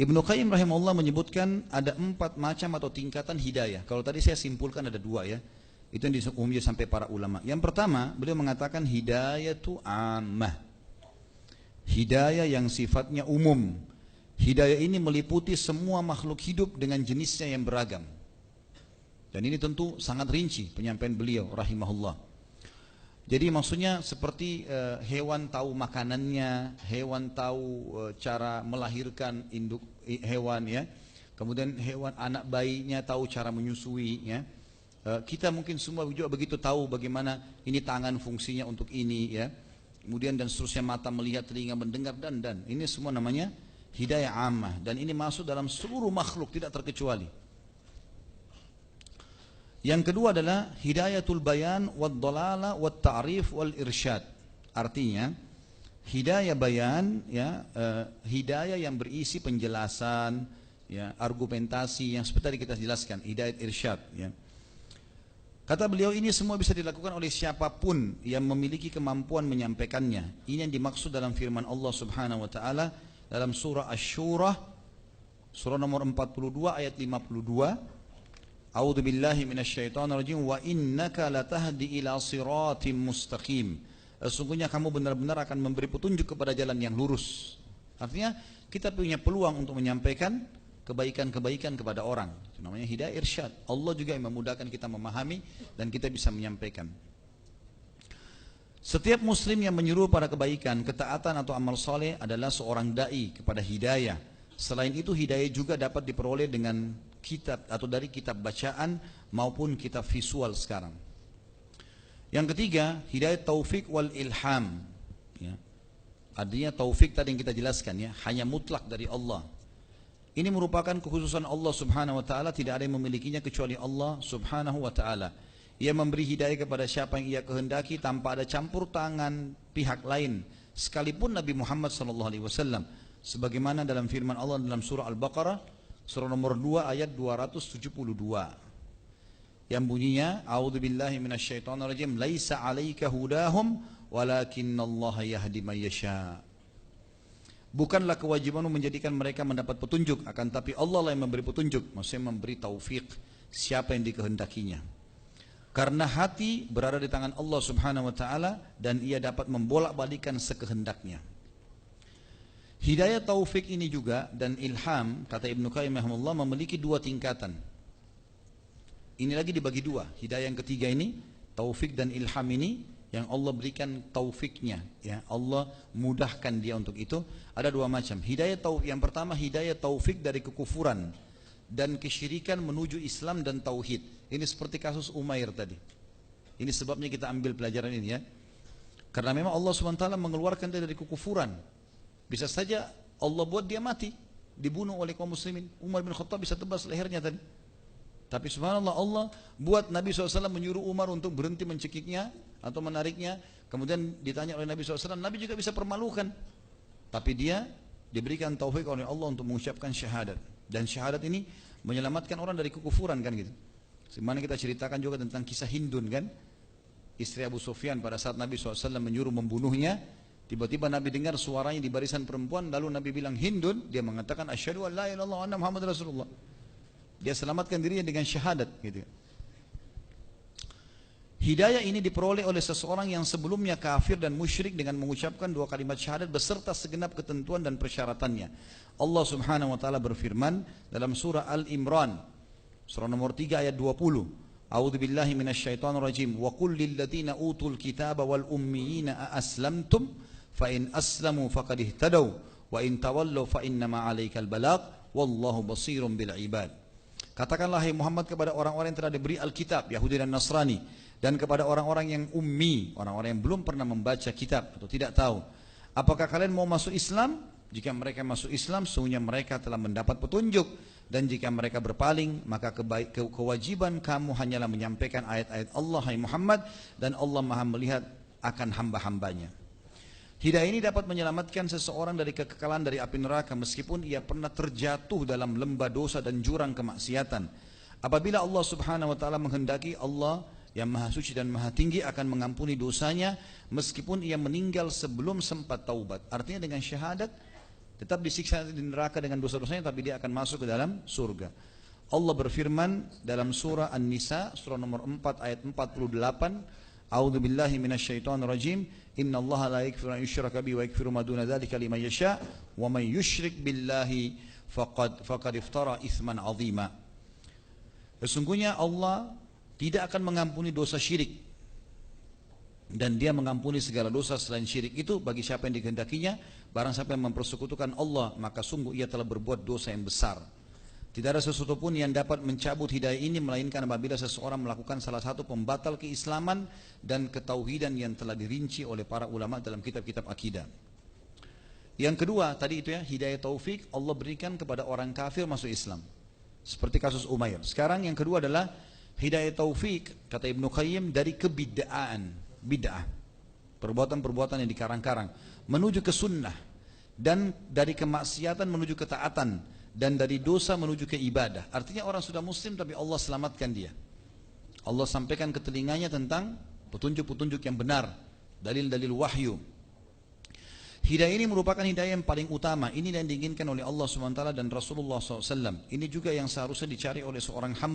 Ibnu Qayyim rahimahullah menyebutkan ada 4 macam atau tingkatan hidayah. Kalau tadi saya simpulkan ada 2 ya. Itu yang diumumkan sampai para ulama. Yang pertama, beliau mengatakan hidayah itu ammah. Hidayah yang sifatnya umum. Hidayah ini meliputi semua makhluk hidup dengan jenisnya yang beragam. Dan ini tentu sangat rinci penyampaian beliau rahimahullah. Jadi maksudnya seperti hewan tahu makanannya, hewan tahu cara melahirkan induk hewan ya. Kemudian hewan anak bayinya tahu cara menyusui ya. Kita mungkin semua juga begitu tahu bagaimana ini tangan fungsinya untuk ini ya. Kemudian dan seterusnya mata melihat, telinga mendengar dan ini semua namanya hidayah ammah dan ini masuk dalam seluruh makhluk tidak terkecuali. Yang kedua adalah hidayatul bayan wad dalala wat ta'rif wal irsyad. Artinya hidayah bayan ya, hidayah yang berisi penjelasan ya, argumentasi yang seperti tadi kita jelaskan, hidayat irsyad ya. Kata beliau ini semua bisa dilakukan oleh siapapun yang memiliki kemampuan menyampaikannya. Ini yang dimaksud dalam firman Allah Subhanahu wa taala dalam surah Asy-Syura surah nomor 42 ayat 52. A'udzu billahi minasyaitonir rajim wa innaka latahdi ila siratim mustaqim. Sesungguhnya kamu benar-benar akan memberi petunjuk kepada jalan yang lurus. Artinya kita punya peluang untuk menyampaikan kebaikan-kebaikan kepada orang. Itu namanya hidayah irsyad. Allah juga yang memudahkan kita memahami dan kita bisa menyampaikan. Setiap muslim yang menyuruh pada kebaikan, ketaatan atau amal soleh adalah seorang dai kepada hidayah. Selain itu hidayah juga dapat diperoleh dengan kitab atau dari kitab bacaan maupun kitab visual sekarang. Yang ketiga, hidayah taufik wal ilham ya. Artinya taufik tadi yang kita jelaskan ya, hanya mutlak dari Allah. Ini merupakan kekhususan Allah Subhanahu wa taala, tidak ada yang memilikinya kecuali Allah Subhanahu wa taala. Ia memberi hidayah kepada siapa yang ia kehendaki tanpa ada campur tangan pihak lain, sekalipun Nabi Muhammad sallallahu alaihi wasallam. Sebagaimana dalam firman Allah dalam surah Al-Baqarah surah nomor 2 ayat 272 yang bunyinya a'udzubillahi minasyaitonirrajim laisa 'alaika hudahum walakinallaha yahdi may yasha. Bukanlah kewajibanmu menjadikan mereka mendapat petunjuk, akan tapi Allah lah yang memberi petunjuk, maksudnya memberi taufik siapa yang dikehendakinya. Karena hati berada di tangan Allah Subhanahu wa taala dan ia dapat membolak-balikkan sekehendaknya. Hidayah taufik ini juga dan ilham, kata Ibnu Qayyim rahimahullah, memiliki 2 tingkatan. Ini lagi dibagi 2. Hidayah yang ketiga ini, taufik dan ilham ini, yang Allah berikan taufiknya, ya Allah mudahkan dia untuk itu. Ada 2 macam. Hidayah taufik yang pertama, hidayah taufik dari kekufuran dan kesyirikan menuju Islam dan tauhid. Ini seperti kasus Umair tadi. Ini sebabnya kita ambil pelajaran ini ya. Karena memang Allah SWT mengeluarkan dia dari kekufuran. Bisa saja Allah buat dia mati, dibunuh oleh kaum muslimin. Umar bin Khattab bisa tebas lehernya tadi. Tapi subhanallah Allah buat Nabi SAW menyuruh Umar untuk berhenti mencekiknya atau menariknya. Kemudian ditanya oleh Nabi SAW, Nabi juga bisa permalukan. Tapi dia diberikan taufik oleh Allah untuk mengucapkan syahadat. Dan syahadat ini menyelamatkan orang dari kekufuran kan gitu. Semana kita ceritakan juga tentang kisah Hindun kan. Istri Abu Sufyan pada saat Nabi SAW menyuruh membunuhnya. Tiba-tiba Nabi dengar suaranya di barisan perempuan, lalu Nabi bilang Hindun, dia mengatakan asyhadu an la ilaha illallah wa anna Muhammad Rasulullah. Dia selamatkan dirinya dengan syahadat gitu. Hidayah ini diperoleh oleh seseorang yang sebelumnya kafir dan musyrik dengan mengucapkan 2 kalimat syahadat beserta segenap ketentuan dan persyaratannya. Allah Subhanahu wa taala berfirman dalam surah Al-Imran, surah nomor 3 ayat 20. A'udzu billahi minasyaitonir rajim. Wa qul lil ladzina utul kitaba wal ummiyina aslamtum fa in aslamu faqad ihtadaw wa in tawallaw fa innama 'alaikal balagh wallahu basirun bil ibad. Katakanlah hai Muhammad kepada orang-orang yang telah diberi Alkitab, Yahudi dan Nasrani, dan kepada orang-orang yang ummi, orang-orang yang belum pernah membaca kitab atau tidak tahu, apakah kalian mau masuk Islam? Jika mereka masuk Islam, sesungguhnya mereka telah mendapat petunjuk, dan jika mereka berpaling, maka kewajiban kamu hanyalah menyampaikan ayat-ayat Allah hai Muhammad, dan Allah Maha melihat akan hamba-hambanya. Hidayah ini dapat menyelamatkan seseorang dari kekekalan dari api neraka meskipun ia pernah terjatuh dalam lembah dosa dan jurang kemaksiatan. Apabila Allah Subhanahu wa taala menghendaki, Allah yang Maha Suci dan Maha Tinggi akan mengampuni dosanya meskipun ia meninggal sebelum sempat taubat. Artinya dengan syahadat Tetap disiksa di neraka dengan dosa-dosanya, tapi dia akan masuk ke dalam surga. Allah berfirman dalam surah An-Nisa, surah nomor 4 ayat 48, A'udzu billahi minasyaitonir rajim, innallaha la yaghfiru an yushraka bihi wa yaghfiru ma duna dzalika liman yasha, wa man yusyrik billahi faqad iftara itsman 'azima. Sesungguhnya Allah tidak akan mengampuni dosa syirik, dan dia mengampuni segala dosa selain syirik itu bagi siapa yang dikehendakinya. Barang siapa yang mempersekutukan Allah, maka sungguh ia telah berbuat dosa yang besar. Tidak ada sesuatu pun yang dapat mencabut hidayah ini melainkan apabila seseorang melakukan salah satu pembatal keislaman dan ketauhidan yang telah dirinci oleh para ulama dalam kitab-kitab akidah. Yang kedua tadi itu ya, hidayah taufik Allah berikan kepada orang kafir masuk Islam, seperti kasus Umair. Sekarang yang kedua adalah hidayah taufik, kata Ibnu Qayyim, dari kebid'aan, bid'ah, perbuatan-perbuatan yang dikarang-karang, menuju ke sunnah, dan dari kemaksiatan menuju ketaatan, dan dari dosa menuju ke ibadah. Artinya orang sudah muslim tapi Allah selamatkan dia. Allah sampaikan ke telinganya tentang petunjuk-petunjuk yang benar, dalil-dalil wahyu. Hidayah ini merupakan hidayah yang paling utama. Ini yang diinginkan oleh Allah SWT dan Rasulullah SAW. Ini juga yang seharusnya dicari oleh seorang hamba.